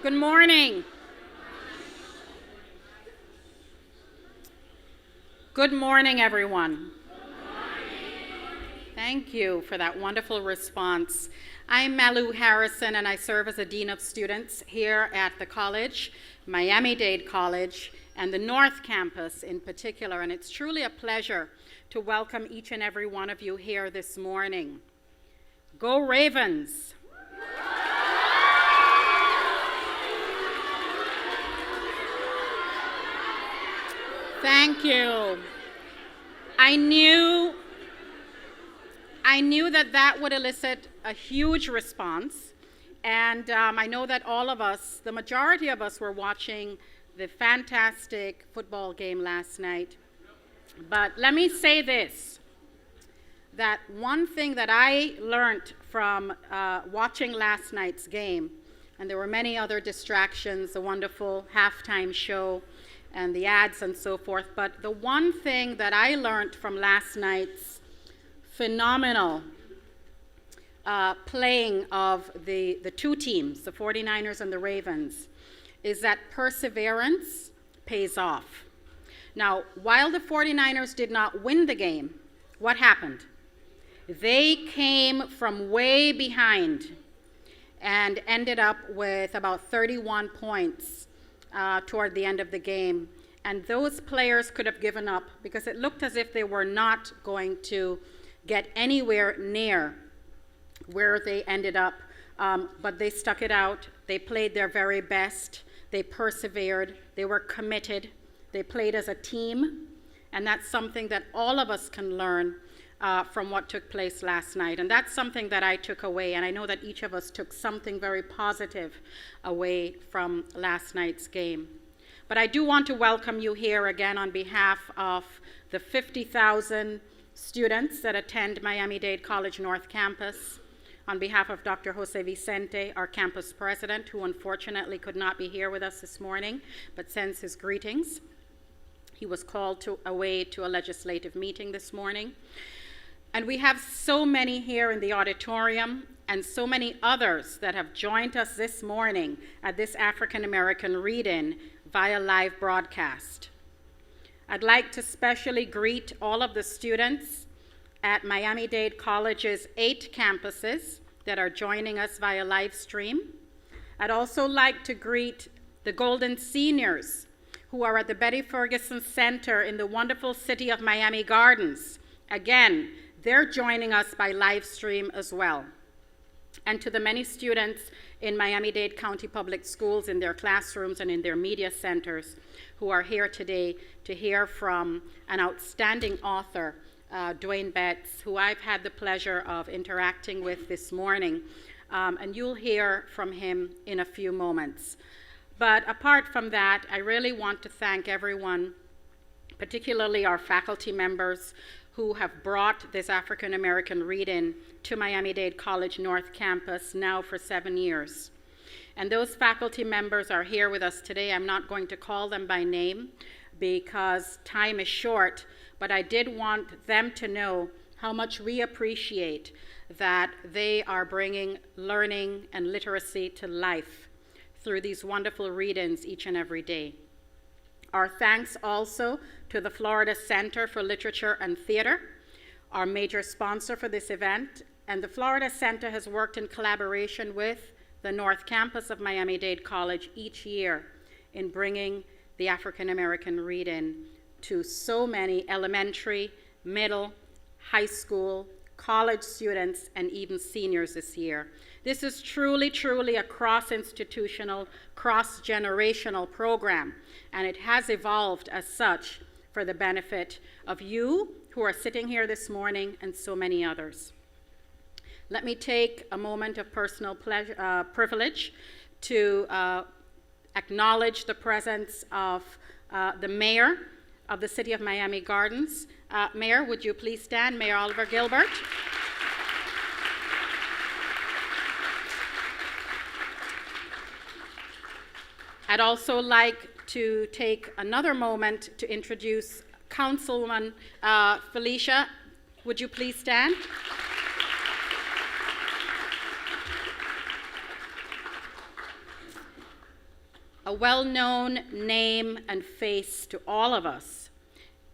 Good morning. Good morning, everyone. Thank you for that wonderful response. I'm Malu Harrison, and I serve as a Dean of Students here at the college, Miami-Dade College, and the North Campus in particular. And it's truly a pleasure to welcome each and every one of you here this morning. Go Ravens! Thank you. I knew that would elicit a huge response, and I know that all of us, the majority of us, were watching the fantastic football game last night. But let me say this, that one thing that I learned from watching last night's game, and there were many other distractions, the wonderful halftime show, and the ads and so forth, but the one thing that I learned from last night's phenomenal playing of the two teams, the 49ers and the Ravens, is that perseverance pays off. Now, while the 49ers did not win the game, what happened? They came from way behind and ended up with about 31 points toward the end of the game. And those players could have given up because it looked as if they were not going to get anywhere near where they ended up. But they stuck it out. They played their very best. They persevered. They were committed. They played as a team. And that's something that all of us can learn from what took place last night. And that's something that I took away. And I know that each of us took something very positive away from last night's game. But I do want to welcome you here again on behalf of the 50,000 students that attend Miami-Dade College North Campus, on behalf of Dr. Jose Vicente, our campus president, who unfortunately could not be here with us this morning, but sends his greetings. He was called away to a legislative meeting this morning. And we have so many here in the auditorium and so many others that have joined us this morning at this African American read-in via live broadcast. I'd like to specially greet all of the students at Miami-Dade College's 8 campuses that are joining us via live stream. I'd also like to greet the Golden Seniors who are at the Betty Ferguson Center in the wonderful city of Miami Gardens. Again, they're joining us by live stream as well. And to the many students in Miami-Dade County Public Schools in their classrooms and in their media centers who are here today to hear from an outstanding author, Dwayne Betts, who I've had the pleasure of interacting with this morning. And you'll hear from him in a few moments. But apart from that, I really want to thank everyone, particularly our faculty members, who have brought this African American read-in to Miami-Dade College North Campus now for 7 years. And those faculty members are here with us today. I'm not going to call them by name because time is short, but I did want them to know how much we appreciate that they are bringing learning and literacy to life through these wonderful read-ins each and every day. Our thanks also to the Florida Center for Literature and Theater, our major sponsor for this event. And the Florida Center has worked in collaboration with the North Campus of Miami-Dade College each year in bringing the African American read-in to so many elementary, middle, high school, college students, and even seniors this year. This is truly, truly a cross-institutional, cross-generational program, and it has evolved as such for the benefit of you who are sitting here this morning and so many others. Let me take a moment of personal privilege to acknowledge the presence of the mayor of the city of Miami Gardens. Mayor, would you please stand? Mayor Oliver Gilbert. I'd also like to take another moment to introduce Councilwoman Felicia. Would you please stand? a well-known name and face to all of us,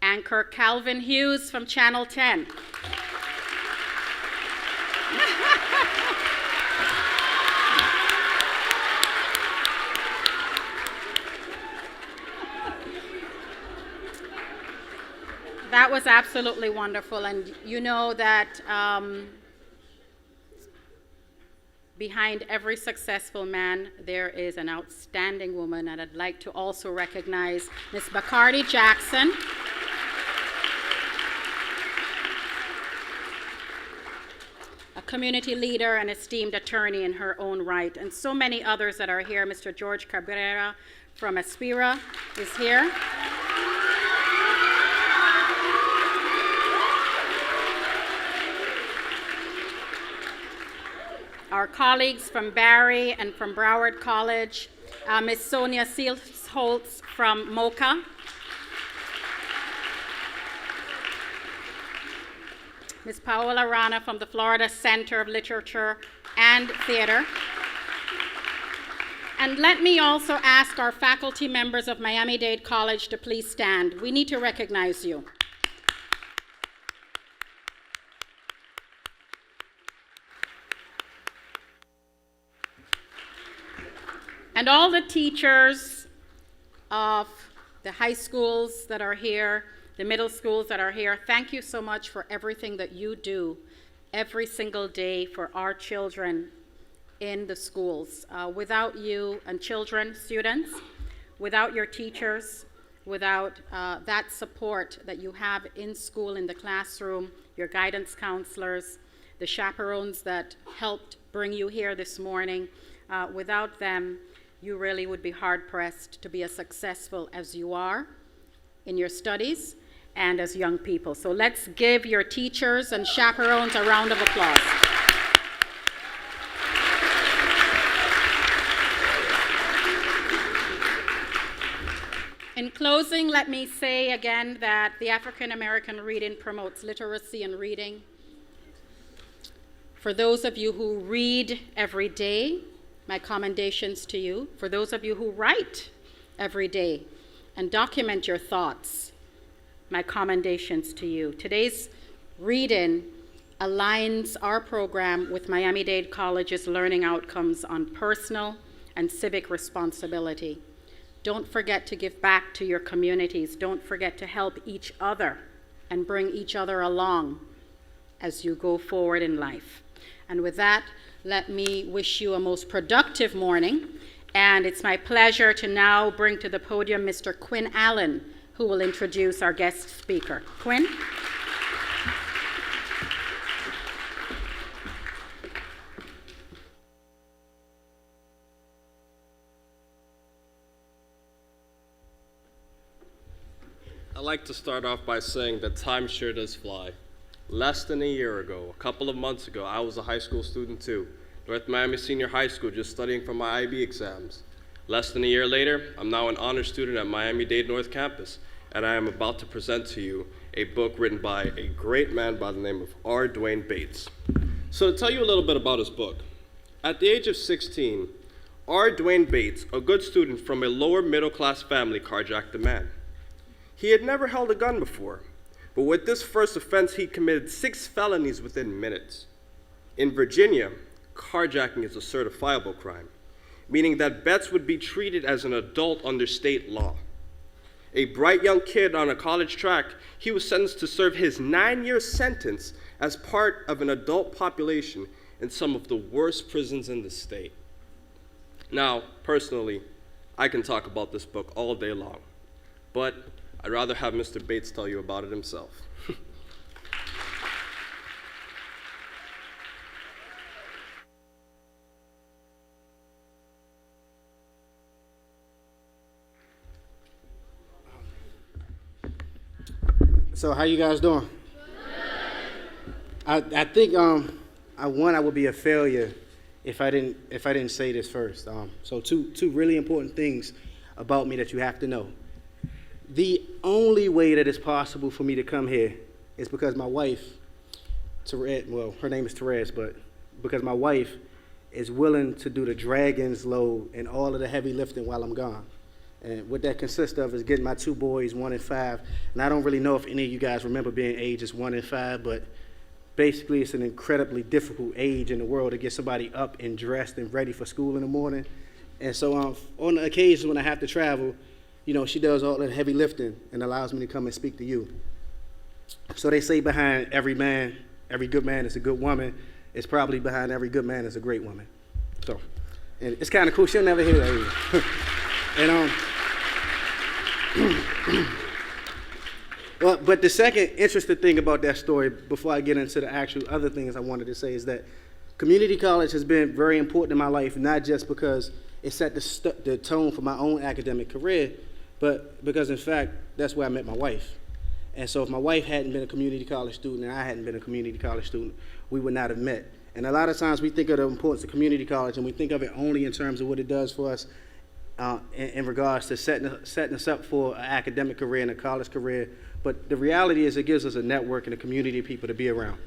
anchor Calvin Hughes from Channel 10. That was absolutely wonderful, and you know that behind every successful man, there is an outstanding woman, and I'd like to also recognize Ms. Bacardi Jackson. A community leader and esteemed attorney in her own right, and so many others that are here. Mr. George Cabrera from Aspira is here. Our colleagues from Barry and from Broward College, Ms. Sonia Seals-Holtz from MOCA, Ms. Paola Rana from the Florida Center of Literature and Theater. And let me also ask our faculty members of Miami-Dade College to please stand. We need to recognize you. And all the teachers of the high schools that are here, the middle schools that are here, thank you so much for everything that you do every single day for our children in the schools. Without you and children, students, without your teachers, without that support that you have in school, in the classroom, your guidance counselors, the chaperones that helped bring you here this morning, without them, you really would be hard-pressed to be as successful as you are in your studies and as young people. So let's give your teachers and chaperones a round of applause. In closing, let me say again that the African American Reading promotes literacy and reading. For those of you who read every day, my commendations to you. For those of you who write every day and document your thoughts, my commendations to you. Today's read-in aligns our program with Miami-Dade College's learning outcomes on personal and civic responsibility. Don't forget to give back to your communities. Don't forget to help each other and bring each other along as you go forward in life. And with that, let me wish you a most productive morning. And it's my pleasure to now bring to the podium Mr. Quinn Allen, who will introduce our guest speaker. Quinn? I'd like to start off by saying that time sure does fly. Less than a year ago, a couple of months ago, I was a high school student too. North Miami Senior High School, just studying for my IB exams. Less than a year later, I'm now an honor student at Miami-Dade North Campus, and I am about to present to you a book written by a great man by the name of R. Dwayne Bates. So to tell you a little bit about his book, at the age of 16, R. Dwayne Bates, a good student from a lower middle-class family, carjacked a man. He had never held a gun before, but with this first offense, he committed 6 felonies within minutes. In Virginia, carjacking is a certifiable crime, meaning that Betts would be treated as an adult under state law. A bright young kid on a college track, he was sentenced to serve his 9-year sentence as part of an adult population in some of the worst prisons in the state. Now, personally, I can talk about this book all day long, but I'd rather have Mr. Bates tell you about it himself. So how you guys doing? I think I would be a failure if I didn't say this first. So two really important things about me that you have to know. The only way that it's possible for me to come here is because my wife, Therese, well, her name is Therese, but because my wife is willing to do the dragon's load and all of the heavy lifting while I'm gone. And what that consists of is getting my 2 boys, 1 and 5. And I don't really know if any of you guys remember being ages 1 and 5, but basically it's an incredibly difficult age in the world to get somebody up and dressed and ready for school in the morning. And so on the occasions when I have to travel, you know, she does all that heavy lifting and allows me to come and speak to you. So they say behind every man, every good man is a good woman. It's probably behind every good man is a great woman. So, and it's kind of cool. She'll never hear that either. And but the second interesting thing about that story, before I get into the actual other things I wanted to say, is that community college has been very important in my life, not just because it set the tone for my own academic career, but because, in fact, that's where I met my wife. And so if my wife hadn't been a community college student and I hadn't been a community college student, we would not have met. And a lot of times we think of the importance of community college and we think of it only in terms of what it does for us in regards to setting us up for an academic career and a college career. But the reality is it gives us a network and a community of people to be around.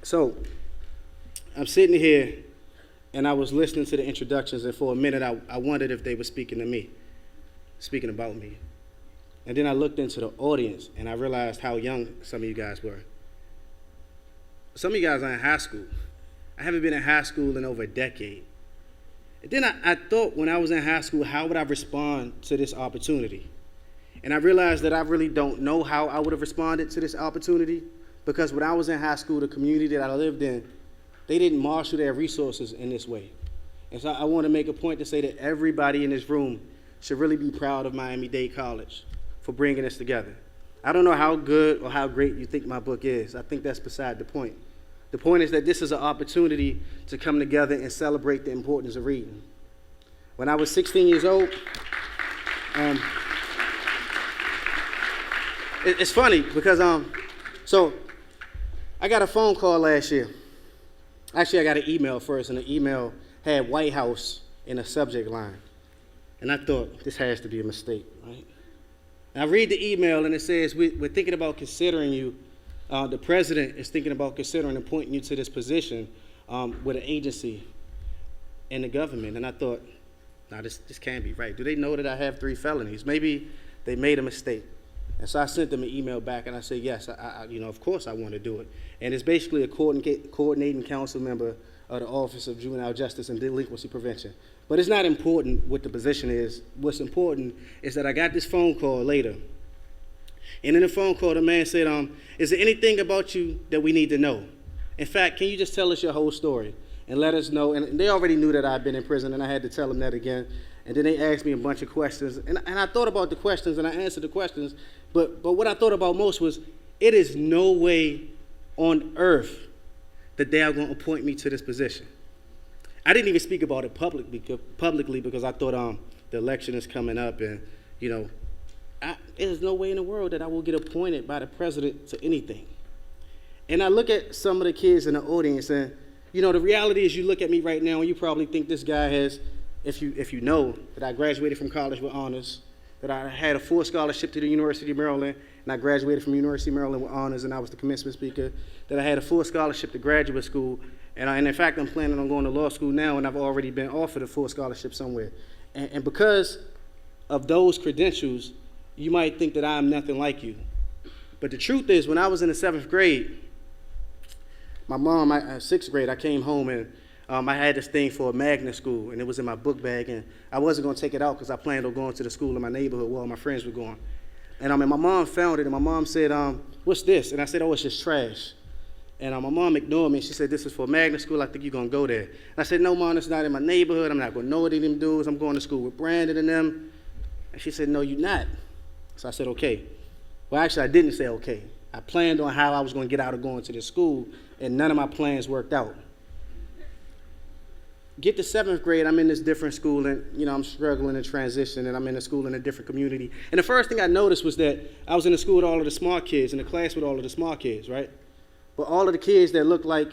So I'm sitting here and I was listening to the introductions, and for a minute I wondered if they were speaking to me, speaking about me. And then I looked into the audience and I realized how young some of you guys were. Some of you guys are in high school. I haven't been in high school in over a decade. And then I thought when I was in high school, how would I respond to this opportunity? And I realized that I really don't know how I would have responded to this opportunity, because when I was in high school, the community that I lived in, they didn't marshal their resources in this way. And so I want to make a point to say that everybody in this room should really be proud of Miami-Dade College for bringing us together. I don't know how good or how great you think my book is. I think that's beside the point. The point is that this is an opportunity to come together and celebrate the importance of reading. When I was 16 years old, it's funny because so I got a phone call last year. Actually, I got an email first, and the email had White House in a subject line. And I thought, this has to be a mistake, right? And I read the email, and it says, we're thinking about considering you. The president is thinking about considering appointing you to this position with an agency in the government. And I thought, nah, this can't be right. Do they know that I have 3 felonies? Maybe they made a mistake. And so I sent them an email back, and I said, yes, I of course I want to do it. And it's basically a coordinating council member of the Office of Juvenile Justice and Delinquency Prevention. But it's not important what the position is. What's important is that I got this phone call later. And in the phone call, the man said, is there anything about you that we need to know? In fact, can you just tell us your whole story and let us know? And they already knew that I'd been in prison, and I had to tell them that again. And then they asked me a bunch of questions. And I thought about the questions, and I answered the questions. But what I thought about most was, it is no way on earth that they are going to appoint me to this position. I didn't even speak about it publicly because I thought the election is coming up, and, there's no way in the world that I will get appointed by the president to anything. And I look at some of the kids in the audience, and, the reality is you look at me right now, and you probably think this guy has, if you know that I graduated from college with honors, that I had a full scholarship to the University of Maryland, and I graduated from University of Maryland with honors, and I was the commencement speaker, that I had a full scholarship to graduate school, and in fact, I'm planning on going to law school now, and I've already been offered a full scholarship somewhere. And because of those credentials, you might think that I'm nothing like you. But the truth is, when I was in the 7th grade, my mom, 6th grade, I came home, and I had this thing for a magnet school, and it was in my book bag, and I wasn't going to take it out because I planned on going to the school in my neighborhood where all my friends were going. And my mom found it, and my mom said, what's this? And I said, oh, it's just trash. And my mom ignored me. She said, this is for magnet school. I think you're going to go there. And I said, no, Mom, it's not in my neighborhood. I'm not going to know what any of them dudes. I'm going to school with Brandon and them. And she said, no, you're not. So I said, okay. Well, actually, I didn't say okay. I planned on how I was going to get out of going to this school, and none of my plans worked out. Get to 7th grade, I'm in this different school, and I'm struggling to transition, and I'm in a school in a different community. And the first thing I noticed was that I was in a school with all of the smart kids, in a class with all of the smart kids, right? But all of the kids that looked like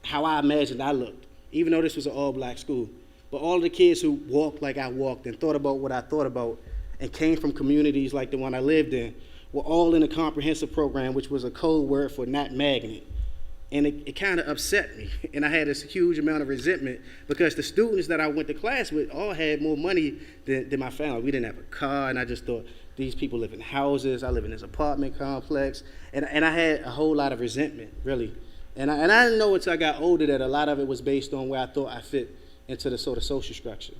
how I imagined I looked, even though this was an all-black school. But all of the kids who walked like I walked and thought about what I thought about and came from communities like the one I lived in were all in a comprehensive program, which was a code word for not magnet. And it kind of upset me. And I had this huge amount of resentment because the students that I went to class with all had more money than my family. We didn't have a car, and I just thought, these people live in houses. I live in this apartment complex. And I had a whole lot of resentment, really. And I didn't know until I got older that a lot of it was based on where I thought I fit into the sort of social structure.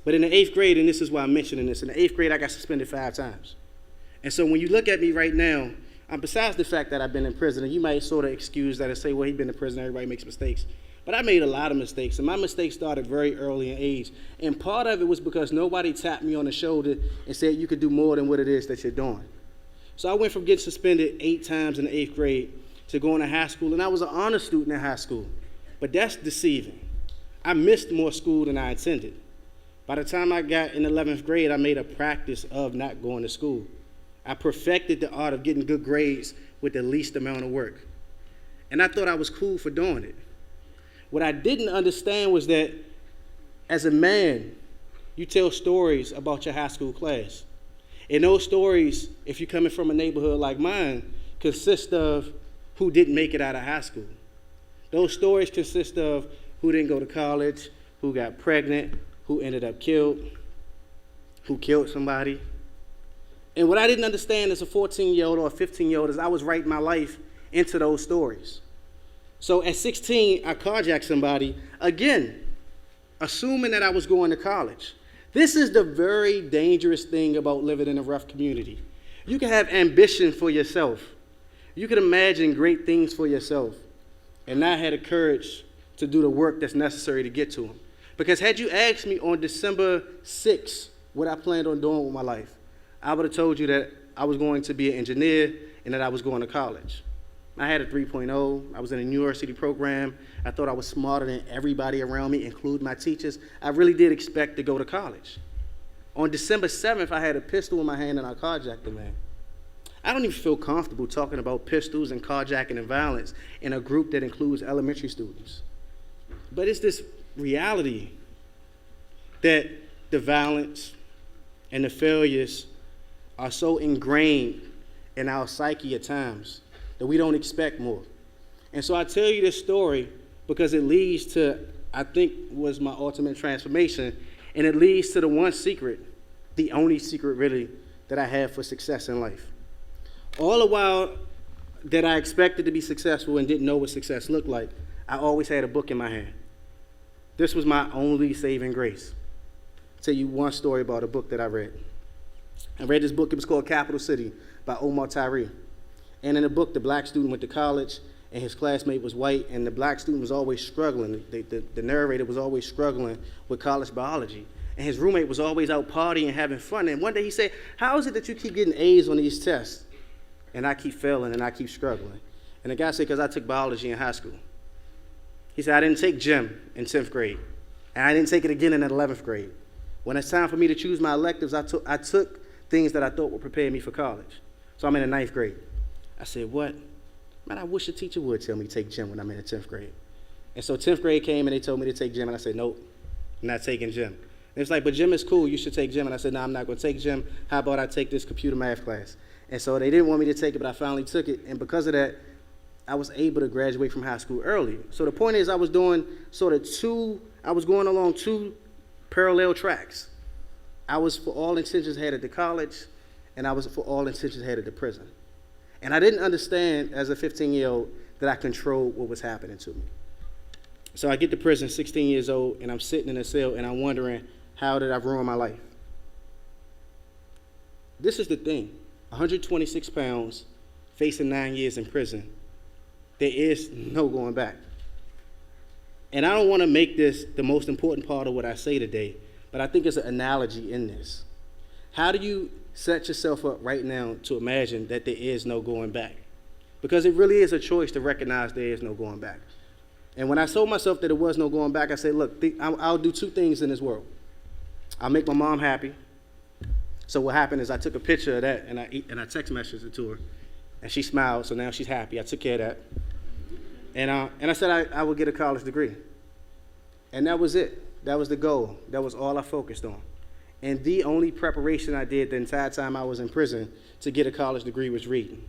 But in the 8th grade, and this is why I'm mentioning this, in the 8th grade, I got suspended 5 times. And so when you look at me right now, besides the fact that I've been in prison, and you might sort of excuse that and say, well, he's been in prison, everybody makes mistakes. But I made a lot of mistakes, and my mistakes started very early in age. And part of it was because nobody tapped me on the shoulder and said you could do more than what it is that you're doing. So I went from getting suspended 8 times in the 8th grade to going to high school, and I was an honor student in high school. But that's deceiving. I missed more school than I intended. By the time I got in 11th grade, I made a practice of not going to school. I perfected the art of getting good grades with the least amount of work. And I thought I was cool for doing it. What I didn't understand was that as a man, you tell stories about your high school class. And those stories, if you're coming from a neighborhood like mine, consist of who didn't make it out of high school. Those stories consist of who didn't go to college, who got pregnant, who ended up killed, who killed somebody. And what I didn't understand as a 14-year-old or a 15-year-old is I was writing my life into those stories. So at 16, I carjacked somebody, again, assuming that I was going to college. This is the very dangerous thing about living in a rough community. You can have ambition for yourself. You can imagine great things for yourself and not have the courage to do the work that's necessary to get to them. Because had you asked me on December 6th what I planned on doing with my life, I would have told you that I was going to be an engineer and that I was going to college. I had a 3.0. I was in a university program. I thought I was smarter than everybody around me, including my teachers. I really did expect to go to college. On December 7th, I had a pistol in my hand and I carjacked a man. I don't even feel comfortable talking about pistols and carjacking and violence in a group that includes elementary students. But it's this reality that the violence and the failures are so ingrained in our psyche at times that we don't expect more. And so I tell you this story because it leads to, I think, was my ultimate transformation, and it leads to the one secret, the only secret really, that I have for success in life. All the while that I expected to be successful and didn't know what success looked like, I always had a book in my hand. This was my only saving grace. I'll tell you one story about a book that I read. I read this book, it was called Capital City by Omar Tyree. And in the book, the black student went to college and his classmate was white, and the black student was always struggling. The narrator was always struggling with college biology. And his roommate was always out partying and having fun. And one day he said, how is it that you keep getting A's on these tests? And I keep failing and I keep struggling. And the guy said, because I took biology in high school. He said, I didn't take gym in 10th grade. And I didn't take it again in 11th grade. When it's time for me to choose my electives, I took things that I thought would prepare me for college. So I'm in the 9th grade. I said, what? Man, I wish a teacher would tell me to take gym when I'm in the 10th grade. And so 10th grade came and they told me to take gym, and I said, nope, I'm not taking gym. And it was like, but gym is cool, you should take gym. And I said, no, I'm not going to take gym. How about I take this computer math class? And so they didn't want me to take it, but I finally took it. And because of that, I was able to graduate from high school early. So the point is I was doing I was going along 2 parallel tracks. I was for all intentions headed to college, and I was for all intentions headed to prison. And I didn't understand as a 15-year-old that I controlled what was happening to me. So I get to prison, 16 years old, and I'm sitting in a cell, and I'm wondering, how did I ruin my life? This is the thing. 126 pounds, facing 9 years in prison. There is no going back. And I don't want to make this the most important part of what I say today, but I think it's an analogy in this. How do you set yourself up right now to imagine that there is no going back? Because it really is a choice to recognize there is no going back. And when I told myself that there was no going back, I said, look, I'll do 2 things in this world. I'll make my mom happy. So what happened is I took a picture of that and I text messaged it to her. And she smiled, so now she's happy. I took care of that. And I said I would get a college degree. And that was it. That was the goal. That was all I focused on. And the only preparation I did the entire time I was in prison to get a college degree was reading.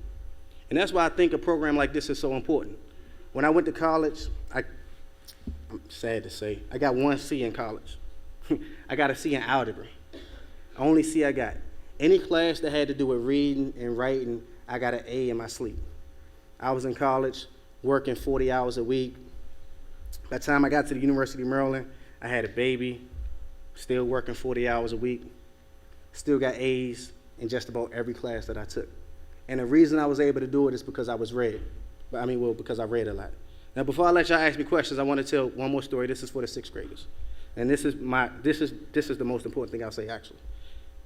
And that's why I think a program like this is so important. When I went to college, I'm sad to say, I got 1 C in college. I got a C in algebra. Only C I got. Any class that had to do with reading and writing, I got an A in my sleep. I was in college, working 40 hours a week. By the time I got to the University of Maryland, I had a baby, still working 40 hours a week, still got A's in just about every class that I took. And the reason I was able to do it is because I was read. Because I read a lot. Now, before I let y'all ask me questions, I want to tell one more story. This is for the 6th graders. And this is the most important thing I'll say, actually.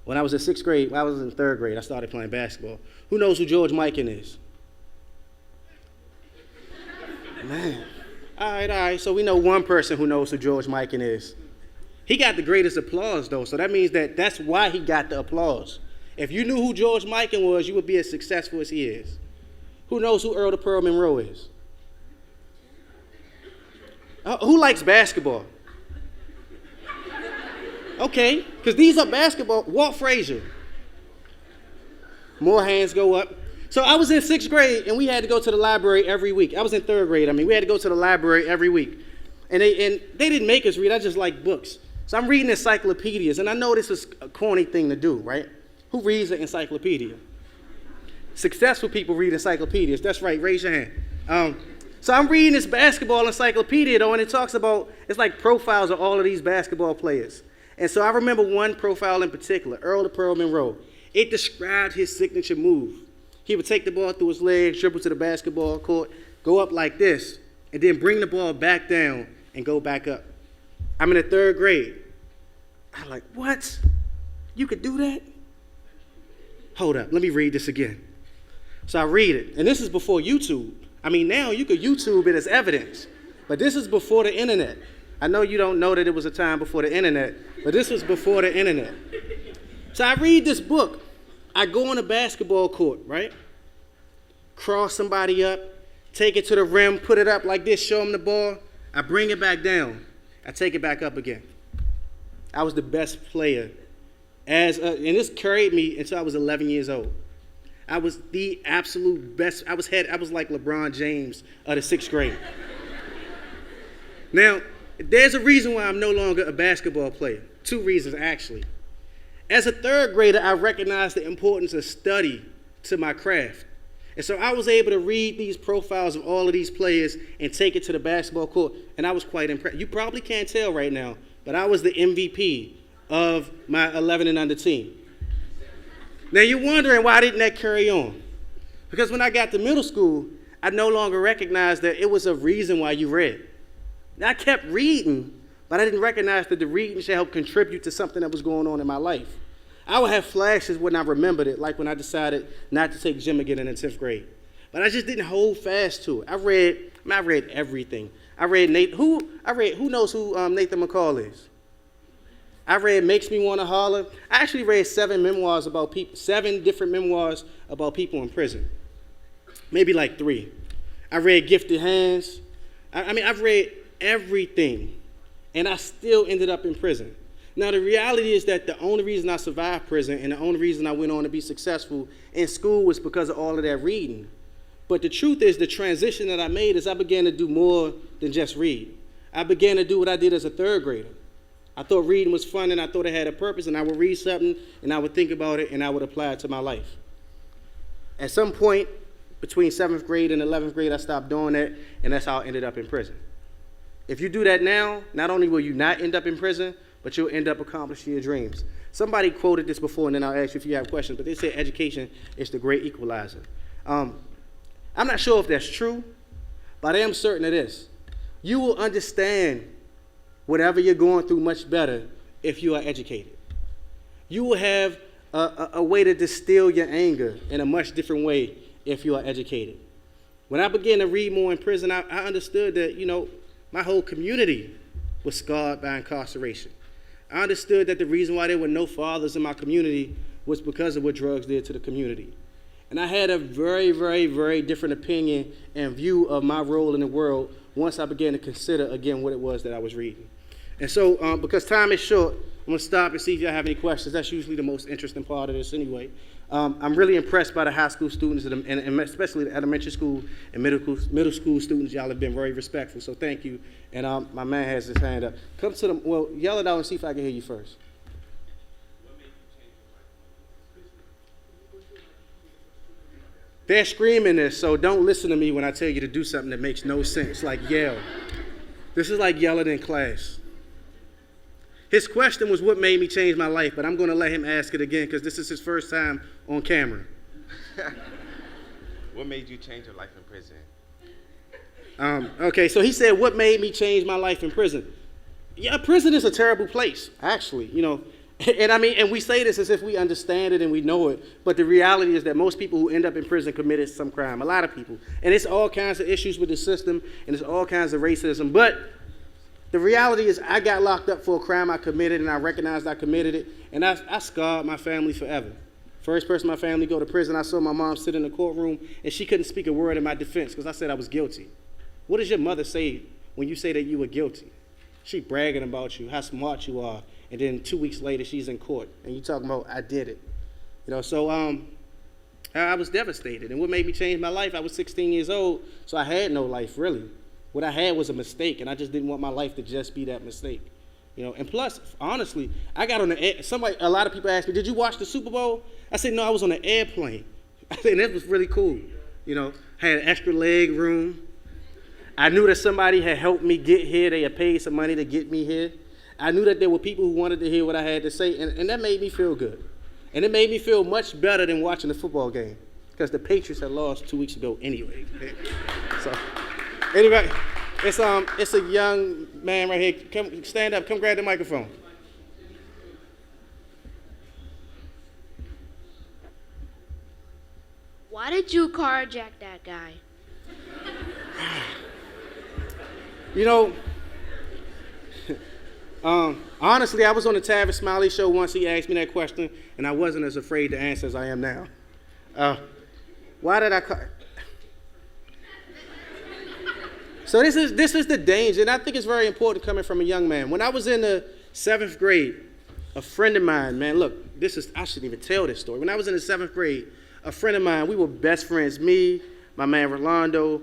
When I was in 6th grade, when I was in 3rd grade, I started playing basketball. Who knows who George Mikan is? Man. All right. So we know one person who knows who George Mikan is. He got the greatest applause, though, so that means that's why he got the applause. If you knew who George Mikan was, you would be as successful as he is. Who knows who Earl the Pearl Monroe is? Who likes basketball? Okay, because these are basketball. Walt Frazier. More hands go up. So I was in 6th grade, and we had to go to the library every week. I was in 3rd grade. We had to go to the library every week. And they didn't make us read. I just liked books. So I'm reading encyclopedias, and I know this is a corny thing to do, right? Who reads an encyclopedia? Successful people read encyclopedias. That's right, raise your hand. So I'm reading this basketball encyclopedia, though, and it talks about, it's like profiles of all of these basketball players. And so I remember one profile in particular, Earl the Pearl Monroe. It described his signature move. He would take the ball through his legs, dribble to the basketball court, go up like this, and then bring the ball back down and go back up. I'm in the 3rd grade. I'm like, what? You could do that? Hold up, let me read this again. So I read it, and this is before YouTube. Now you could YouTube it as evidence, but this is before the internet. I know you don't know that it was a time before the internet, but this was before the internet. So I read this book. I go on a basketball court, right? Cross somebody up, take it to the rim, put it up like this, show them the ball. I bring it back down. I take it back up again. I was the best player, and this carried me until I was 11 years old. I was the absolute best. I was like LeBron James of the 6th grade. Now, there's a reason why I'm no longer a basketball player. 2 reasons, actually. As a 3rd grader, I recognized the importance of study to my craft. And so I was able to read these profiles of all of these players and take it to the basketball court, and I was quite impressed. You probably can't tell right now, but I was the MVP of my 11 and under team. Now you're wondering, why didn't that carry on? Because when I got to middle school, I no longer recognized that it was a reason why you read. Now, I kept reading, but I didn't recognize that the reading should help contribute to something that was going on in my life. I would have flashes when I remembered it, like when I decided not to take gym again in the 10th grade. But I just didn't hold fast to it. I read everything. Who knows who Nathan McCall is? I read Makes Me Wanna Holler. I actually read 7 different memoirs about people in prison. Maybe like 3. I read Gifted Hands. I've read everything, and I still ended up in prison. Now, the reality is that the only reason I survived prison and the only reason I went on to be successful in school was because of all of that reading. But the truth is, the transition that I made is I began to do more than just read. I began to do what I did as a 3rd grader. I thought reading was fun, and I thought it had a purpose, and I would read something, and I would think about it, and I would apply it to my life. At some point, between 7th grade and 11th grade, I stopped doing that, and that's how I ended up in prison. If you do that now, not only will you not end up in prison, but you'll end up accomplishing your dreams. Somebody quoted this before, and then I'll ask you if you have questions, but they said education is the great equalizer. I'm not sure if that's true, but I am certain it is. You will understand whatever you're going through much better if you are educated. You will have a way to distill your anger in a much different way if you are educated. When I began to read more in prison, I understood that, my whole community was scarred by incarceration. I understood that the reason why there were no fathers in my community was because of what drugs did to the community. And I had a very, very, very different opinion and view of my role in the world once I began to consider again what it was that I was reading. And so, because time is short, going to stop and see if y'all have any questions. That's usually the most interesting part of this anyway. I'm really impressed by the high school students and especially the elementary school and middle school students. Y'all have been very respectful, so thank you. And my man has his hand up. Come to them. Well, yell it out and see if I can hear you first. They're screaming this, so don't listen to me when I tell you to do something that makes no sense, like yell. This is like yelling in class. His question was what made me change my life, but I'm going to let him ask it again because this is his first time on camera. What made you change your life in prison? Okay, so he said, what made me change my life in prison? Yeah, prison is a terrible place, actually, you know. And we say this as if we understand it and we know it, but the reality is that most people who end up in prison committed some crime, a lot of people. And it's all kinds of issues with the system, and it's all kinds of racism. But the reality is I got locked up for a crime I committed, and I recognized I committed it, and I scarred my family forever. First person in my family to go to prison, I saw my mom sit in the courtroom, and she couldn't speak a word in my defense because I said I was guilty. What does your mother say when you say that you were guilty? She bragging about you, how smart you are. And then 2 weeks later, she's in court, and you talking about, I did it. You know, so I was devastated. And what made me change my life, I was 16 years old, so I had no life, really. What I had was a mistake, and I just didn't want my life to just be that mistake. You know, and plus, honestly, I got on the air. A lot of people ask me, did you watch the Super Bowl? I said, no, I was on an airplane. I said, that was really cool. You know, had an extra leg room. I knew that somebody had helped me get here. They had paid some money to get me here. I knew that there were people who wanted to hear what I had to say, and that made me feel good. And it made me feel much better than watching the football game, because the Patriots had lost 2 weeks ago anyway. So, anyway, it's a young man right here. Come, stand up. Come grab the microphone. Why did you carjack that guy? You know, honestly, I was on the Tavis Smiley show once. He asked me that question, and I wasn't as afraid to answer as I am now. Why did I So this is the danger, and I think it's very important coming from a young man. When I was in the 7th grade, a friend of mine, man, look, I shouldn't even tell this story. When I was in the 7th grade, a friend of mine, we were best friends, me, my man Rolando,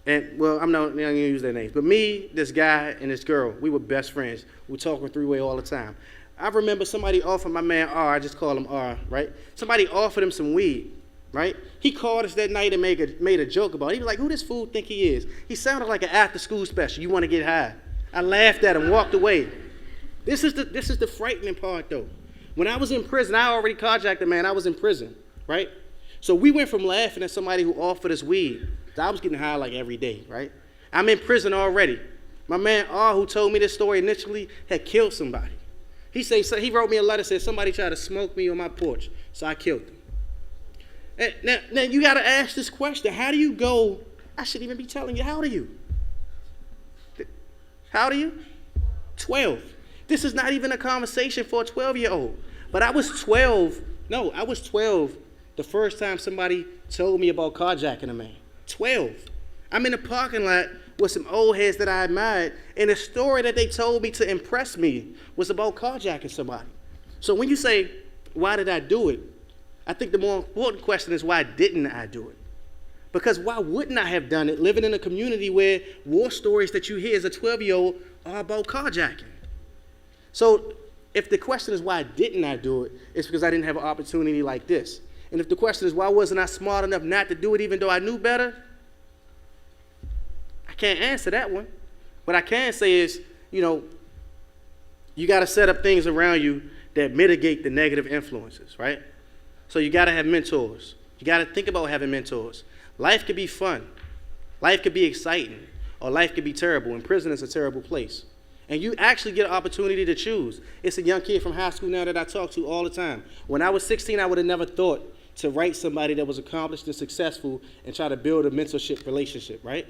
and, well, I'm not going to use their names, but me, this guy, and this girl, we were best friends. We talk on three-way all the time. I remember somebody offered my man R, I just call him R, right? Somebody offered him some weed, right? He called us that night and made a joke about it. He was like, who this fool think he is? He sounded like an after-school special. You want to get high? I laughed at him, walked away. This is the frightening part, though. When I was in prison, I already carjacked a man. I was in prison, right? So we went from laughing at somebody who offered us weed. I was getting high like every day, right? I'm in prison already. My man R, who told me this story initially, had killed somebody. He wrote me a letter, said somebody tried to smoke me on my porch, so I killed him. And now you got to ask this question. How do you go? I shouldn't even be telling you. How old are you? How old are you? 12. This is not even a conversation for a 12-year-old. But I was 12. No, I was 12 the first time somebody told me about carjacking a man. 12. I'm in the parking lot with some old heads that I admired, and the story that they told me to impress me was about carjacking somebody. So when you say, why did I do it? I think the more important question is, why didn't I do it? Because why wouldn't I have done it living in a community where war stories that you hear as a 12-year-old are about carjacking? So if the question is, why didn't I do it, it's because I didn't have an opportunity like this. And if the question is, why wasn't I smart enough not to do it even though I knew better? I can't answer that one. What I can say is, you got to set up things around you that mitigate the negative influences, right? So you got to have mentors. You got to think about having mentors. Life could be fun. Life could be exciting. Or life could be terrible. And prison is a terrible place. And you actually get an opportunity to choose. It's a young kid from high school now that I talk to all the time. When I was 16, I would have never thought to write somebody that was accomplished and successful and try to build a mentorship relationship, right?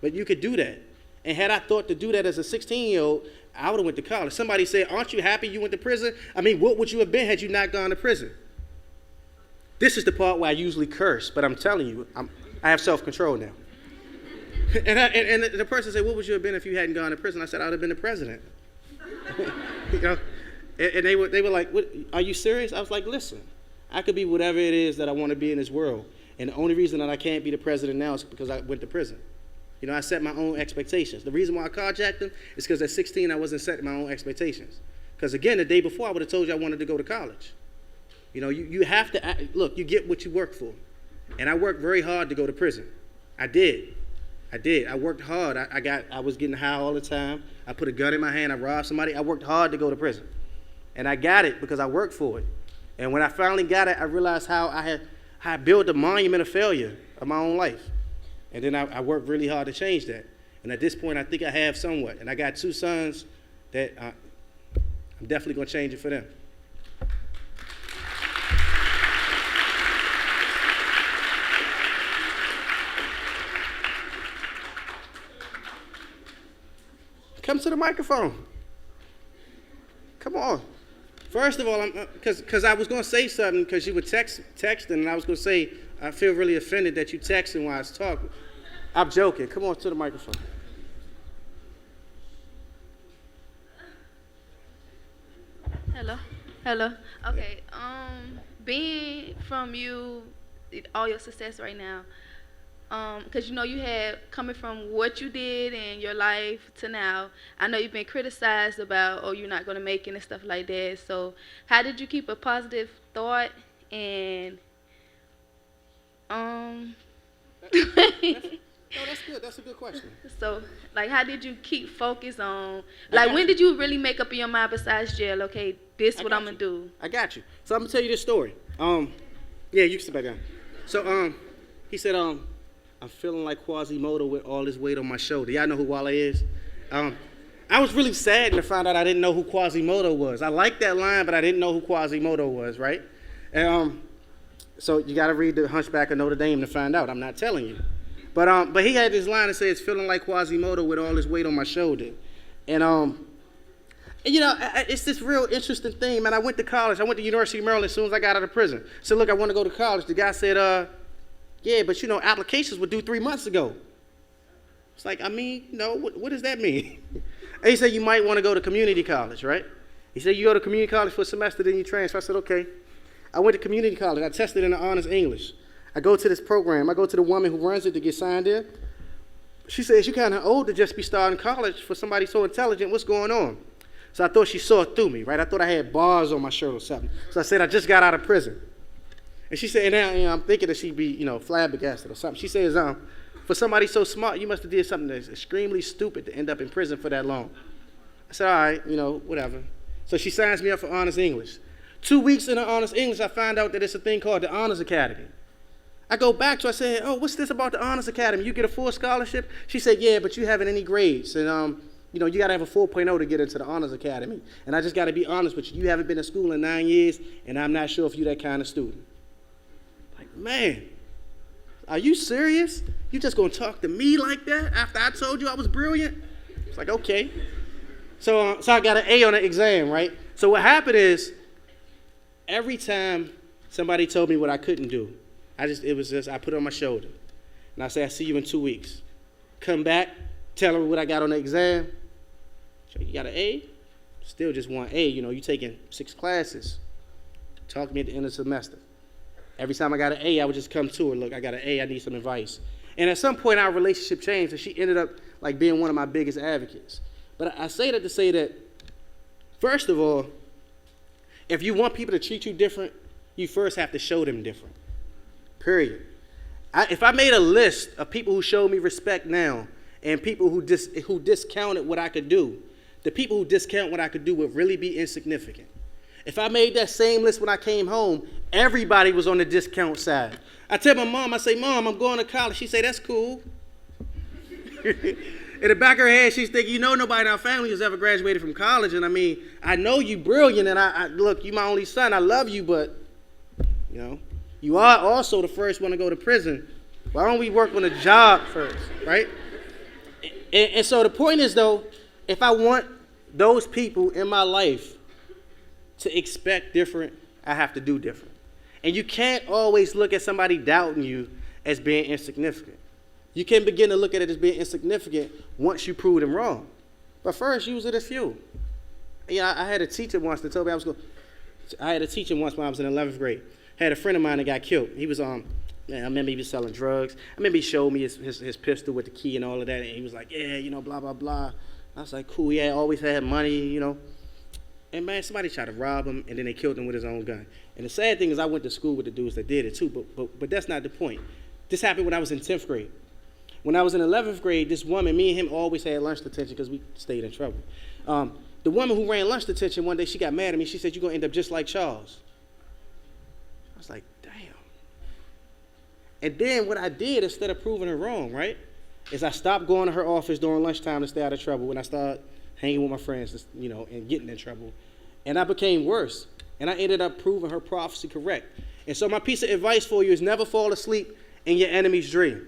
But you could do that. And had I thought to do that as a 16-year-old, I would have went to college. Somebody said, aren't you happy you went to prison? I mean, what would you have been had you not gone to prison? This is the part where I usually curse, but I'm telling you, I have self-control now. And the person said, what would you have been if you hadn't gone to prison? I said, I would have been the president. And they were like, what, are you serious? I was like, listen, I could be whatever it is that I want to be in this world. And the only reason that I can't be the president now is because I went to prison. You know, I set my own expectations. The reason why I carjacked them is because at 16 I wasn't setting my own expectations. Because again, the day before I would have told you I wanted to go to college. You know, you have to, look, you get what you work for. And I worked very hard to go to prison. I did. I worked hard. I was getting high all the time. I put a gun in my hand. I robbed somebody. I worked hard to go to prison. And I got it because I worked for it. And when I finally got it, I realized how I built a monument of failure of my own life. And then I worked really hard to change that. And at this point, I think I have somewhat. And I got 2 sons that I'm definitely going to change it for them. Come to the microphone. Come on. First of all, because I was going to say something because you were texting, and I was going to say, I feel really offended that you texting while I was talking. I'm joking. Come on to the microphone. Hello. Okay. Being from you, all your success right now, because you know you had coming from what you did in your life to now. I know you've been criticized about, oh, you're not going to make it and stuff like that. So, how did you keep a positive thought and No, that's good. That's a good question. So, like, how did you keep focus on, like, when did you really make up in your mind besides jail, okay, this what I'm going to do? I got you. So I'm going to tell you this story. Yeah, you can sit back down. So, he said, I'm feeling like Quasimodo with all this weight on my shoulder. Y'all know who Wale is? I was really sad to find out I didn't know who Quasimodo was. I liked that line, but I didn't know who Quasimodo was, right? And so you got to read The Hunchback of Notre Dame to find out. I'm not telling you. But he had this line that says, feeling like Quasimodo with all this weight on my shoulder. And you know, it's this real interesting thing, man. I went to college. I went to University of Maryland as soon as I got out of prison. So look, I want to go to college. The guy said, yeah, but you know, applications were due 3 months ago. It's like, I mean, no, what does that mean? And he said, you might want to go to community college, right? He said, you go to community college for a semester, then you transfer. I said, okay. I went to community college. I tested in the honors English. I go to this program. I go to the woman who runs it to get signed in. She says, you're kind of old to just be starting college for somebody so intelligent. What's going on? So I thought she saw it through me, right? I thought I had bars on my shirt or something. So I said, I just got out of prison. And she said, and now, you know, I'm thinking that she'd be, you know, flabbergasted or something. She says, for somebody so smart, you must have did something that's extremely stupid to end up in prison for that long. I said, all right, you know, whatever. So she signs me up for honors English. 2 weeks in the honors English, I find out that it's a thing called the Honors Academy. I go back to her, I said, oh, what's this about the Honors Academy? You get a full scholarship? She said, yeah, but you haven't any grades. And, you know, you got to have a 4.0 to get into the Honors Academy. And I just got to be honest with you. You haven't been in school in 9 years, and I'm not sure if you're that kind of student. Like, man, are you serious? You just going to talk to me like that after I told you I was brilliant? It's like, okay. So I got an A on the exam, right? So what happened is, every time somebody told me what I couldn't do, I put it on my shoulder. And I say, I see you in 2 weeks. Come back, tell her what I got on the exam. So you got an A? Still just one A. You know, you taking 6 classes. Talk to me at the end of the semester. Every time I got an A, I would just come to her. Look, I got an A. I need some advice. And at some point, our relationship changed, and she ended up like being one of my biggest advocates. But I say that to say that, first of all, if you want people to treat you different, you first have to show them different. Period. If I made a list of people who showed me respect now and people who discounted what I could do, the people who discount what I could do would really be insignificant. If I made that same list when I came home, everybody was on the discount side. I tell my mom, I say, Mom, I'm going to college. She say, that's cool. In the back of her head, she's thinking, you know, nobody in our family has ever graduated from college. And I mean, I know you brilliant, and I look, you my only son. I love you, but, you know, you are also the first one to go to prison. Why don't we work on a job first, right? And so the point is, though, if I want those people in my life to expect different, I have to do different. And you can't always look at somebody doubting you as being insignificant. You can begin to look at it as being insignificant once you prove them wrong. But first, use it as fuel. Yeah, I had a teacher once that told me I was going. I had a teacher once when I was in 11th grade. I had a friend of mine that got killed. He was man, I remember he was selling drugs. I remember he showed me his pistol with the key and all of that, and he was like, yeah, blah blah blah. I was like, cool. He had always had money, And man, somebody tried to rob him, and then they killed him with his own gun. And the sad thing is, I went to school with the dudes that did it too. But that's not the point. This happened when I was in 10th grade. When I was in 11th grade, this woman, me and him always had lunch detention because we stayed in trouble. The woman who ran lunch detention one day, she got mad at me. She said, "You're gonna end up just like Charles." I was like, damn. And then what I did, instead of proving her wrong, right, is I stopped going to her office during lunchtime to stay out of trouble, and I started hanging with my friends, and getting in trouble. And I became worse. And I ended up proving her prophecy correct. And so my piece of advice for you is never fall asleep in your enemy's dream.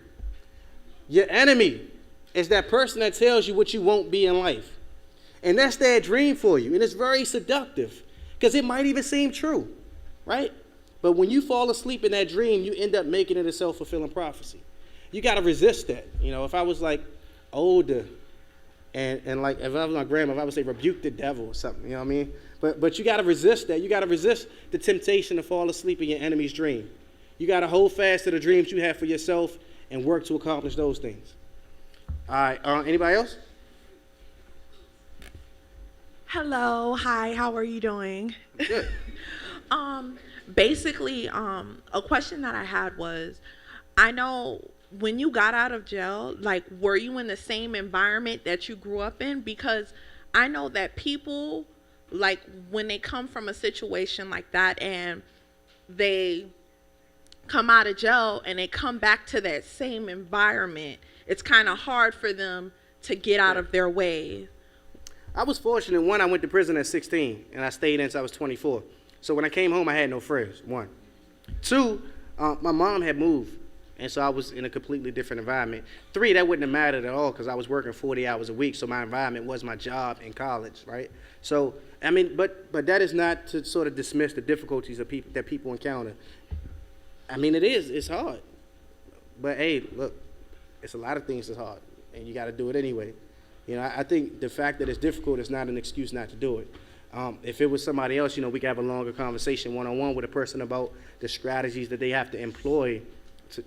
Your enemy is that person that tells you what you won't be in life. And that's their dream for you. And it's very seductive because it might even seem true, right? But when you fall asleep in that dream, you end up making it a self-fulfilling prophecy. You got to resist that. If I was like older and like if I was my grandma, I would say rebuke the devil or something, you know what I mean? But you got to resist that. You got to resist the temptation to fall asleep in your enemy's dream. You got to hold fast to the dreams you have for yourself and work to accomplish those things. All right, anybody else? Hello, hi, how are you doing? Good. Basically, a question that I had was, I know when you got out of jail, like, were you in the same environment that you grew up in? Because I know that people, like, when they come from a situation like that and they come out of jail and they come back to that same environment, it's kind of hard for them to get out of their way. I was fortunate. One, I went to prison at 16, and I stayed in until I was 24. So when I came home, I had no friends, one. Two, my mom had moved, and so I was in a completely different environment. Three, that wouldn't have mattered at all because I was working 40 hours a week, so my environment was my job in college, right? So, I mean, but that is not to sort of dismiss the difficulties of that people encounter. I mean, it's hard. But, hey, look, it's a lot of things that's hard, and you got to do it anyway. I think the fact that it's difficult is not an excuse not to do it. If it was somebody else, we could have a longer conversation one-on-one with a person about the strategies that they have to employ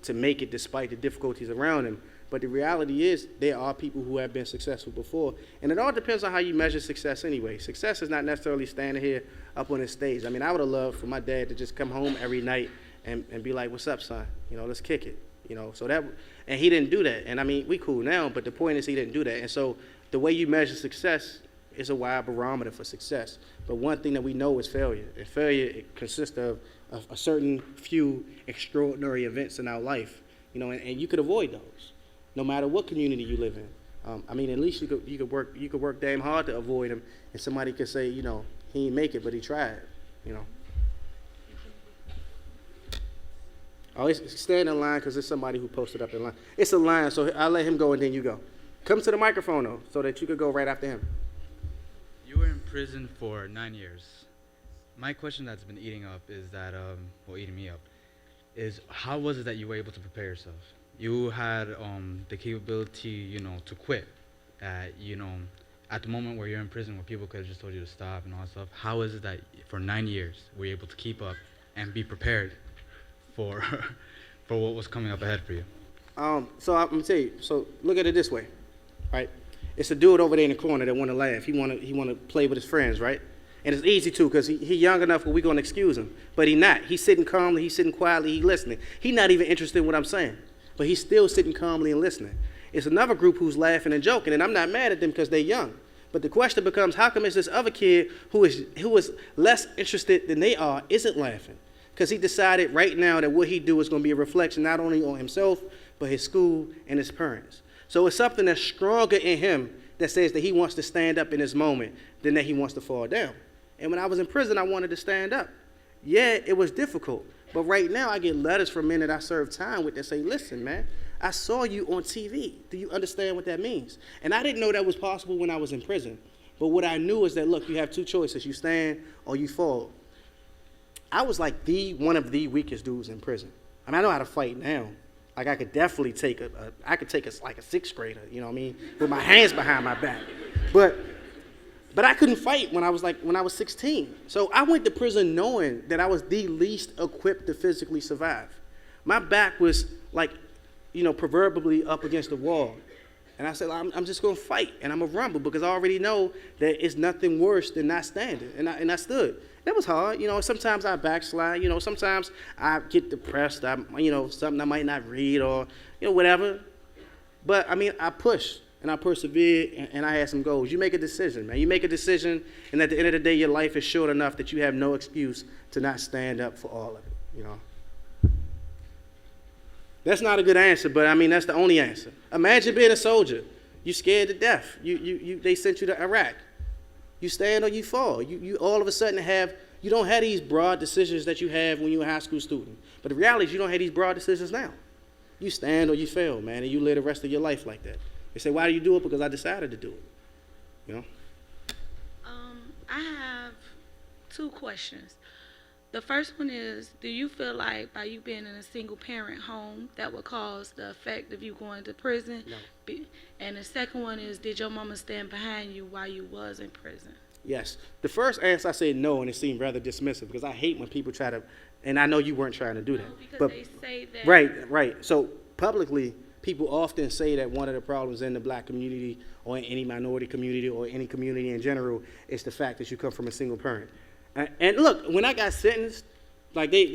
to make it despite the difficulties around them. But the reality is there are people who have been successful before. And it all depends on how you measure success anyway. Success is not necessarily standing here up on this stage. I mean, I would have loved for my dad to just come home every night and be like, "What's up, son? Let's kick it." And he didn't do that. And I mean, we cool now, but the point is he didn't do that. And so the way you measure success is a wide barometer for success. But one thing that we know is failure. And failure, it consists of a certain few extraordinary events in our life, and you could avoid those, no matter what community you live in. I mean, at least you could work damn hard to avoid them, and somebody could say, he didn't make it, but he tried, Oh, stand in line because there's somebody who posted up in line. It's a line, so I'll let him go and then you go. Come to the microphone, though, so that you could go right after him. You were in prison for 9 years. My question that's been eating me up, is how was it that you were able to prepare yourself? You had the capability, to quit. At the moment where you're in prison, where people could have just told you to stop and all that stuff. How is it that for 9 years were you able to keep up and be prepared for what was coming up ahead for you? So I'm gonna tell you. So look at it this way, right? It's a dude over there in the corner that want to laugh. He want to play with his friends, right? And it's easy too, because he young enough where we're gonna excuse him. But he not. He's sitting calmly. He's sitting quietly. He's listening. He's not even interested in what I'm saying, but he's still sitting calmly and listening. It's another group who's laughing and joking, and I'm not mad at them because they're young. But the question becomes, how come it's this other kid who is less interested than they are isn't laughing? Because he decided right now that what he do is going to be a reflection not only on himself, but his school and his parents. So it's something that's stronger in him that says that he wants to stand up in this moment than that he wants to fall down. And when I was in prison, I wanted to stand up. Yeah, it was difficult. But right now, I get letters from men that I serve time with that say, "Listen, man, I saw you on TV. Do you understand what that means?" And I didn't know that was possible when I was in prison. But what I knew is that, look, you have two choices. You stand or you fall. I was like one of the weakest dudes in prison. I mean, I know how to fight now. Like I could definitely take like a sixth grader, you know what I mean, with my hands behind my back. But But I couldn't fight when I was 16. So I went to prison knowing that I was the least equipped to physically survive. My back was like, proverbially up against the wall. And I said, I'm just going to fight, and I'm going to rumble because I already know that it's nothing worse than not standing. And I stood. That was hard. Sometimes I backslide. Sometimes I get depressed. Something I might not read or, whatever. But, I pushed, and I persevered, and I had some goals. You make a decision, man. You make a decision, and at the end of the day, your life is short enough that you have no excuse to not stand up for all of it, That's not a good answer, but that's the only answer. Imagine being a soldier. You scared to death. They sent you to Iraq. You stand or you fall. You all of a sudden you don't have these broad decisions that you have when you're a high school student. But the reality is you don't have these broad decisions now. You stand or you fail, man, and you live the rest of your life like that. They say, why do you do it? Because I decided to do it. I have 2 questions. The first one is, do you feel like by you being in a single parent home that would cause the effect of you going to prison? No. And the second one is, did your mama stand behind you while you was in prison? Yes. The first answer I said no, and it seemed rather dismissive because I hate when people try to, and I know you weren't trying to do that. No, because but, they say that. Right. So publicly, people often say that one of the problems in the black community or in any minority community or any community in general is the fact that you come from a single parent. And look, when I got sentenced, like they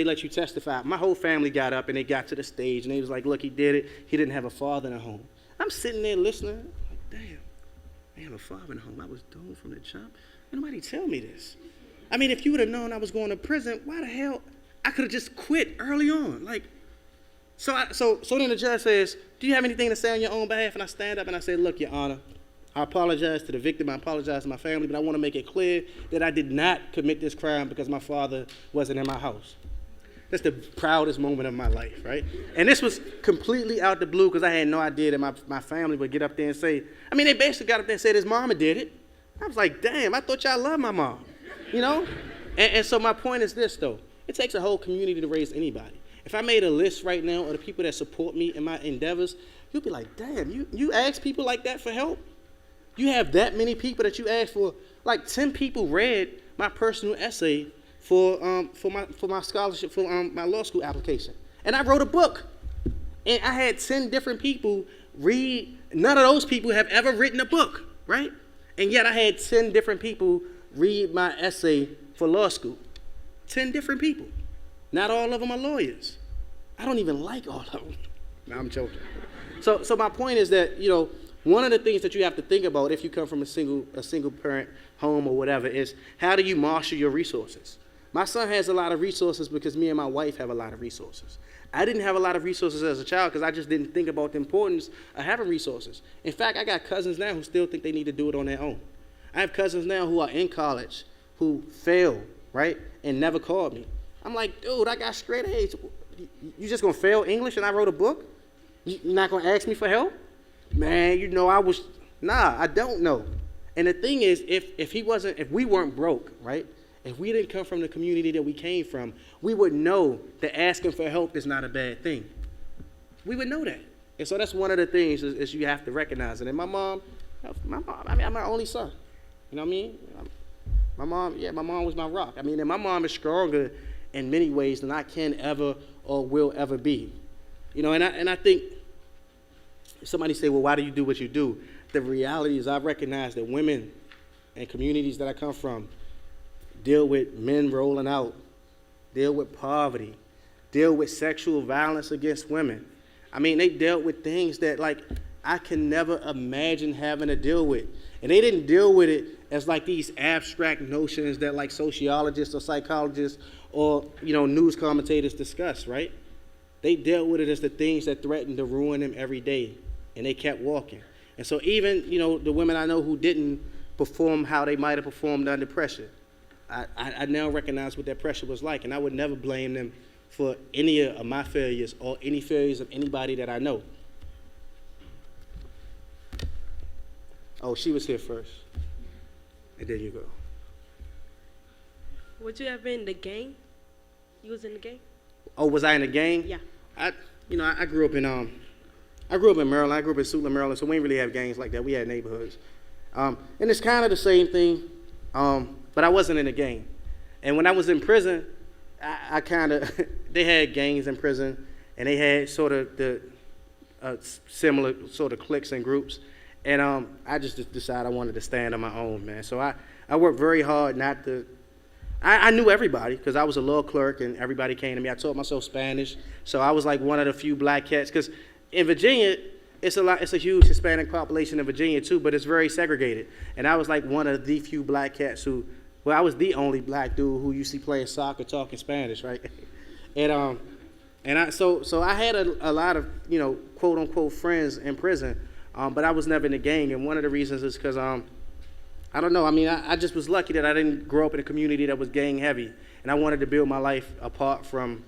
let you testify. My whole family got up and they got to the stage and they was like, look, he did it. He didn't have a father in the home. I'm sitting there listening, like, damn, I have a father in the home. I was doomed from the jump. Nobody tell me this. If you would have known I was going to prison, why the hell? I could have just quit early on. So then the judge says, do you have anything to say on your own behalf? And I stand up and I say, look, Your Honor, I apologize to the victim, I apologize to my family, but I want to make it clear that I did not commit this crime because my father wasn't in my house. That's the proudest moment of my life, right? And this was completely out the blue because I had no idea that my family would get up there and say, they basically got up there and said his mama did it. I was like, damn, I thought y'all loved my mom, And so my point is this, though. It takes a whole community to raise anybody. If I made a list right now of the people that support me in my endeavors, you'll be like, damn, you ask people like that for help? You have that many people that you ask for. Like 10 people read my personal essay for my scholarship, for my law school application. And I wrote a book. And I had 10 different people read. None of those people have ever written a book, right? And yet I had 10 different people read my essay for law school. 10 different people. Not all of them are lawyers. I don't even like all of them. No, I'm joking. So my point is that, one of the things that you have to think about if you come from a single parent home or whatever is how do you marshal your resources? My son has a lot of resources because me and my wife have a lot of resources. I didn't have a lot of resources as a child because I just didn't think about the importance of having resources. In fact, I got cousins now who still think they need to do it on their own. I have cousins now who are in college who fail, right, and never called me. I'm like, dude, I got straight A's. You just gonna fail English and I wrote a book? You're not gonna ask me for help? Man, I don't know. And the thing is, if we weren't broke, right? If we didn't come from the community that we came from, we would know that asking for help is not a bad thing. We would know that. And so that's one of the things is you have to recognize it. And my mom, I'm my only son. You know what I mean? My mom was my rock. And my mom is stronger in many ways than I can ever or will ever be. And I think somebody say, well, why do you do what you do? The reality is I recognize that women and communities that I come from deal with men rolling out, deal with poverty, deal with sexual violence against women. They dealt with things that, I can never imagine having to deal with. And they didn't deal with it as, these abstract notions that, sociologists or psychologists or, news commentators discuss, right? They dealt with it as the things that threatened to ruin them every day. And they kept walking. And so even, the women I know who didn't perform how they might have performed under pressure, I now recognize what that pressure was like, and I would never blame them for any of my failures or any failures of anybody that I know. Oh, she was here first. And there you go. Would you ever in the gang? You was in the gang? Oh, was I in a gang? Yeah. I grew up in Maryland. I grew up in Suitland, Maryland, so we didn't really have gangs like that. We had neighborhoods. And it's kind of the same thing, but I wasn't in a gang. And when I was in prison, I kind of, they had gangs in prison, and they had sort of the similar sort of cliques and groups. And I just decided I wanted to stand on my own, man. So I worked very hard not to, I knew everybody because I was a law clerk and everybody came to me. I taught myself Spanish, so I was like one of the few black cats. Because in Virginia, it's a huge Hispanic population in Virginia too, but it's very segregated. And I was like one of the few black cats who, well, I was the only black dude who used to play soccer talking Spanish, right? So I had a lot of, quote unquote friends in prison, but I was never in a gang. And one of the reasons is because I don't know. I mean, I just was lucky that I didn't grow up in a community that was gang heavy, and I wanted to build my life apart from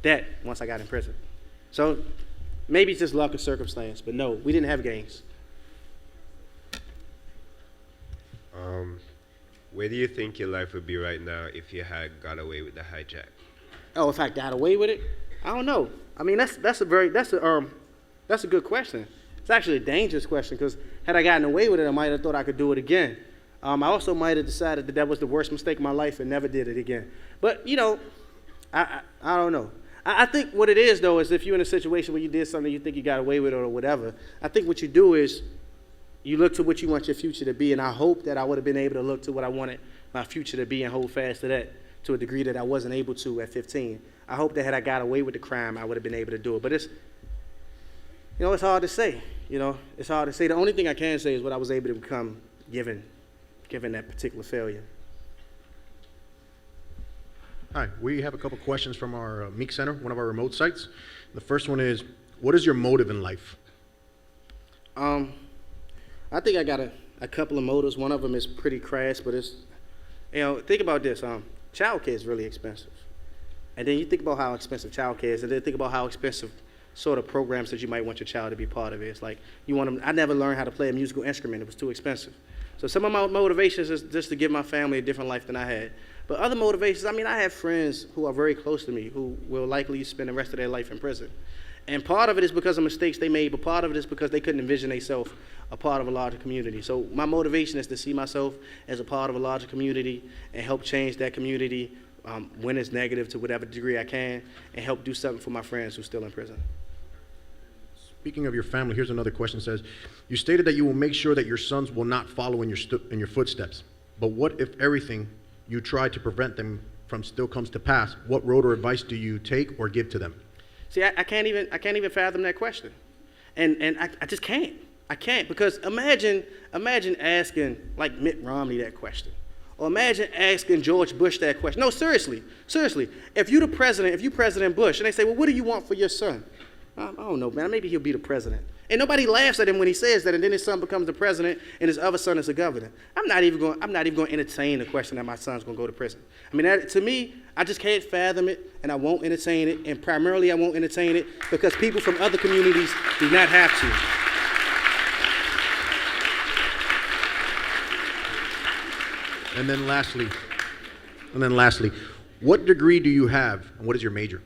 that once I got in prison. So maybe it's just luck or circumstance, but no, we didn't have gangs. Where do you think your life would be right now if you had got away with the hijack? Oh, if I got away with it, I don't know. I mean, that's a good question. It's actually a dangerous question because had I gotten away with it, I might have thought I could do it again. I also might have decided that was the worst mistake of my life and never did it again. But I don't know. I think what it is though is if you're in a situation where you did something you think you got away with it or whatever, I think what you do is you look to what you want your future to be, and I hope that I would have been able to look to what I wanted my future to be and hold fast to that to a degree that I wasn't able to at 15. I hope that had I got away with the crime, I would have been able to do it. But it's hard to say. It's hard to say. The only thing I can say is what I was able to become given that particular failure. Hi, we have a couple questions from our Meek Center, one of our remote sites. The first one is, what is your motive in life? I think I got a couple of motives. One of them is pretty crass, but it's, think about this. Childcare is really expensive. And then you think about how expensive childcare is, and then think about how expensive sort of programs that you might want your child to be part of. It's like I never learned how to play a musical instrument. It was too expensive. So some of my motivations is just to give my family a different life than I had. But other motivations, I have friends who are very close to me who will likely spend the rest of their life in prison. And part of it is because of mistakes they made, but part of it is because they couldn't envision themselves a part of a larger community. So my motivation is to see myself as a part of a larger community and help change that community when it's negative to whatever degree I can, and help do something for my friends who are still in prison. Speaking of your family, here's another question. It says, you stated that you will make sure that your sons will not follow in your footsteps. But what if everything you try to prevent them from still comes to pass? What road or advice do you take or give to them? See, I can't even fathom that question, and I just can't. I can't, because imagine asking like Mitt Romney that question, or imagine asking George Bush that question. No, seriously. If you're President Bush, and they say, well, what do you want for your son? I don't know, man. Maybe he'll be the president. And nobody laughs at him when he says that, and then his son becomes the president, and his other son is the governor. I'm not even going to entertain the question that my son's going to go to prison. I mean, to me, I just can't fathom it, and I won't entertain it. And primarily, I won't entertain it because people from other communities do not have to. And then lastly, what degree do you have, and what is your major?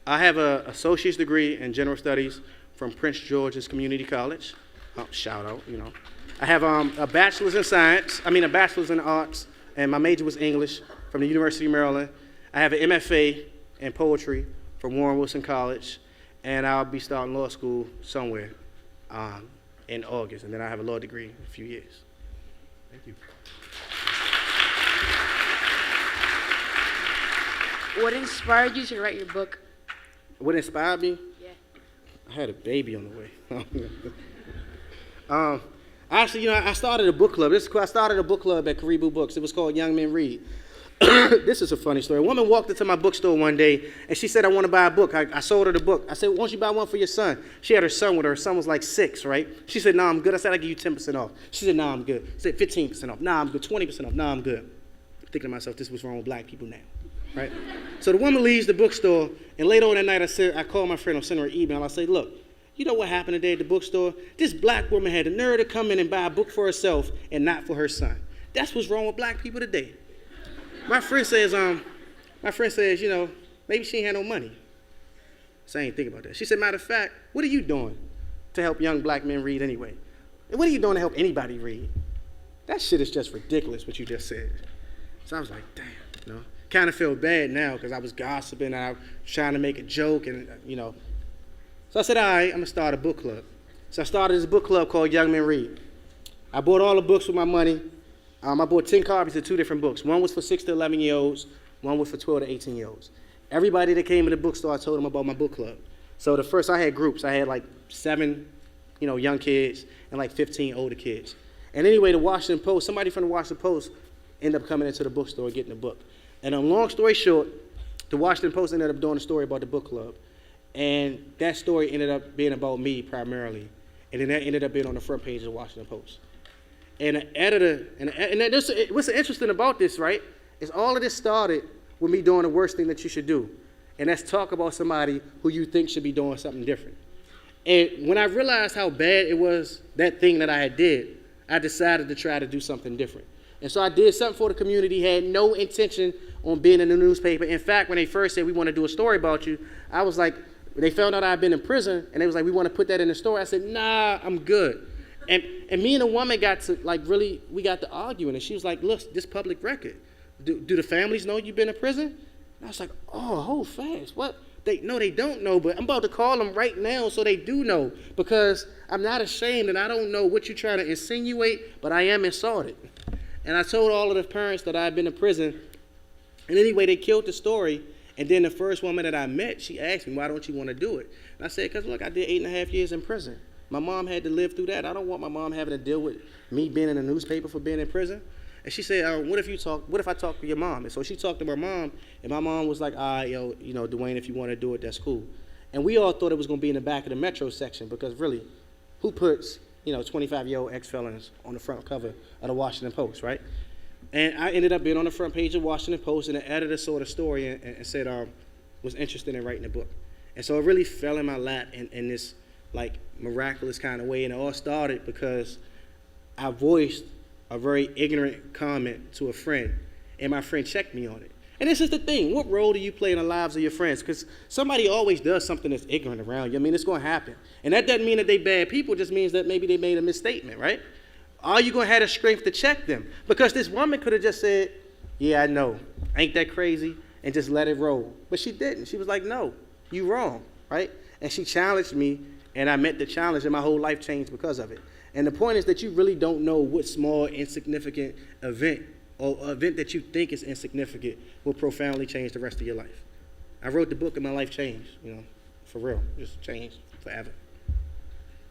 I have an associate's degree in general studies from Prince George's Community College. Shout out, I have a bachelor's in science, a bachelor's in arts, and my major was English from the University of Maryland. I have an MFA in poetry from Warren Wilson College, and I'll be starting law school somewhere in August, and then I have a law degree in a few years. Thank you. What inspired you to write your book? What inspired me? Yeah. I had a baby on the way. Actually, I started a book club. I started a book club at Caribou Books. It was called Young Men Read. This is a funny story. A woman walked into my bookstore one day, and she said, I want to buy a book. I sold her the book. I said, why don't you buy one for your son? She had her son with her. Her son was like 6, right? She said, nah, I'm good. I said, I'll give you 10% off. She said, nah, I'm good. I said, 15% off. Nah, I'm good. 20% off. Nah, I'm good. I'm thinking to myself, this was wrong with black people now. Right? So the woman leaves the bookstore, and later on that night, I called my friend, I'll send her an email. I say, look, you know what happened today at the bookstore? This black woman had the nerve to come in and buy a book for herself and not for her son. That's what's wrong with black people today. My friend says, maybe she ain't had no money. So I ain't think about that. She said, matter of fact, what are you doing to help young black men read anyway? What are you doing to help anybody read? That shit is just ridiculous, what you just said. So I was like, damn, you know. Kind of feel bad now because I was gossiping and I was trying to make a joke and, you know. So I said, all right, I'm going to start a book club. So I started this book club called Young Men Read. I bought all the books with my money. I bought 10 copies of 2 different books. One was for 6 to 11-year-olds. One was for 12 to 18-year-olds. Everybody that came to the bookstore, I told them about my book club. So the first, I had groups. I had like 7, you know, young kids and like 15 older kids. And anyway, the Washington Post, somebody from the Washington Post ended up coming into the bookstore and getting the book. And long story short, the Washington Post ended up doing a story about the book club. And that story ended up being about me primarily. And then that ended up being on the front page of the Washington Post. And the editor, what's interesting about this, right, is all of this started with me doing the worst thing that you should do. And that's talk about somebody who you think should be doing something different. And when I realized how bad it was, that thing that I did, I decided to try to do something different. And so I did something for the community, had no intention on being in the newspaper. In fact, when they first said, we want to do a story about you, I was like, they found out I'd been in prison, and they was like, we want to put that in the story. I said, nah, I'm good. And me and the woman got to, like, really, we got to arguing, and she was like, look, this public record. Do the families know you've been in prison? And I was like, oh, hold fast. What? No, they don't know, but I'm about to call them right now so they do know, because I'm not ashamed, and I don't know what you're trying to insinuate, but I am insulted. And I told all of the parents that I had been in prison, and anyway, they killed the story. And then the first woman that I met, she asked me, why don't you want to do it? And I said, because look, I did 8.5 years in prison. My mom had to live through that. I don't want my mom having to deal with me being in the newspaper for being in prison. And she said, what if I talk to your mom? And so she talked to her mom, and my mom was like, all right, yo, you know, Dwayne, if you want to do it, that's cool. And we all thought it was going to be in the back of the Metro section, because really, who puts, you know, 25-year-old ex-felons on the front cover of the Washington Post, right? And I ended up being on the front page of Washington Post, and the editor saw the story and said, was interested in writing a book. And so it really fell in my lap in this, like, miraculous kind of way. And it all started because I voiced a very ignorant comment to a friend, and my friend checked me on it. And this is the thing. What role do you play in the lives of your friends? Because somebody always does something that's ignorant around you. I mean, it's going to happen. And that doesn't mean that they bad people. It just means that maybe they made a misstatement, right? Are you going to have the strength to check them? Because this woman could have just said, yeah, I know. Ain't that crazy? And just let it roll. But she didn't. She was like, no, you wrong, right? And she challenged me, and I met the challenge, and my whole life changed because of it. And the point is that you really don't know what small, insignificant event or event that you think is insignificant will profoundly change the rest of your life. I wrote the book and my life changed, you know, for real. Just changed forever.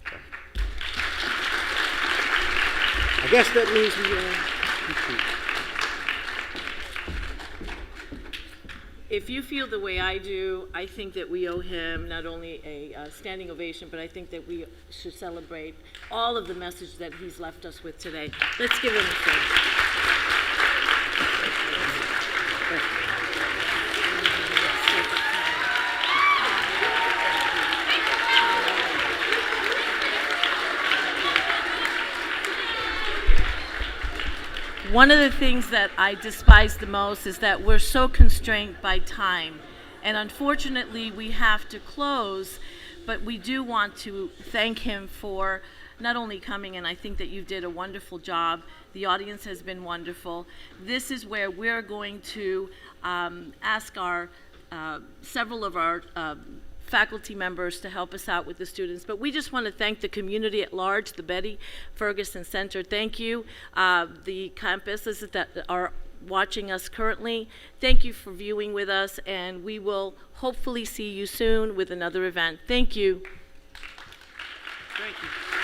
So. I guess that means we If you feel the way I do, I think that we owe him not only a standing ovation, but I think that we should celebrate all of the message that he's left us with today. Let's give him a thank. One of the things that I despise the most is that we're so constrained by time. And unfortunately, we have to close, but we do want to thank him for not only coming, and I think that you did a wonderful job. The audience has been wonderful. This is where we're going to ask our several of our faculty members to help us out with the students. But we just want to thank the community at large, the Betty Ferguson Center. Thank you. The campuses that are watching us currently, thank you for viewing with us, and we will hopefully see you soon with another event. Thank you. Thank you.